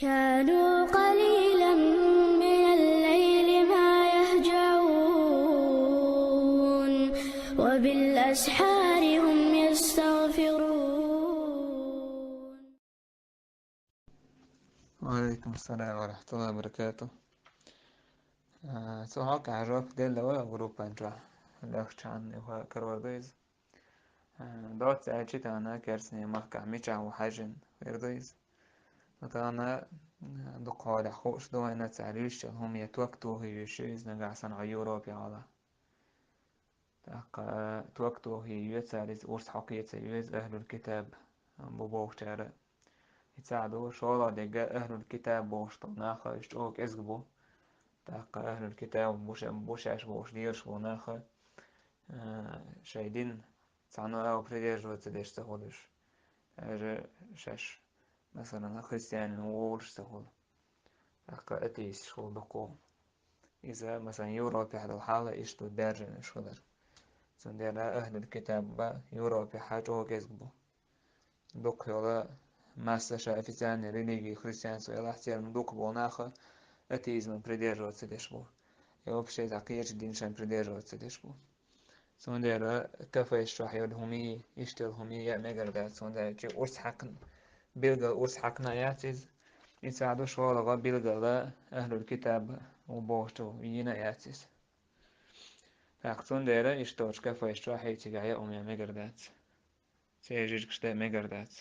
كانوا قليلا من الليل ما يهجعون وبالأسحار هم يستغفرون. وعليكم السلام ورحمة الله وبركاته. Så har kanske del av Europa tror jag. Löfchan och Karvardis. Dort سألت أنا كرسني محكا ميشا وحاجن ويرضيز. مثلا دقالة خوش دو أنا تعريش هم يتوقتوا هي شيز نجع صنع يوروبي على. توقتوا هي يتسالز أورس حقية سيوز أهل الكتاب ببوش تعرف. يتساعدوا شغلة دقا أهل الكتاب بوش طناخة يشتوك إزقبو. تحقق أهل الكتاب بوشاش بوش ديرش وناخا شايدين صانو أو بريدير جو تديش تهولش شاش مثلا خريستيان وولش تهول تحقق أتيس شو دقو إذا مثلا يورو في هذا الحالة إيش تدرجن شغلر سندير أهل الكتاب با يورو في حاجة هو كذبو دق يولا ماسا شايفيزان ريليجي خريستيان سويلا احتيال دوق بوناخا أتيز من بريدير جو تديش بو يوب شيء عقير الدين شان بريدير جو تديش بو سونديرا كفا يشرح يلهمي يشتلهمي يا مجرد سونديرا جي أرس حقن بيلغا أرس حقنا ياتيز يساعدو شوالغا بيلغا لا أهل الكتاب وبوشتو يينا ياتيز فاق سونديرا يشتوش كفا يشرح يتيغا يا أمي مجردات سيجيج كشتا مجردات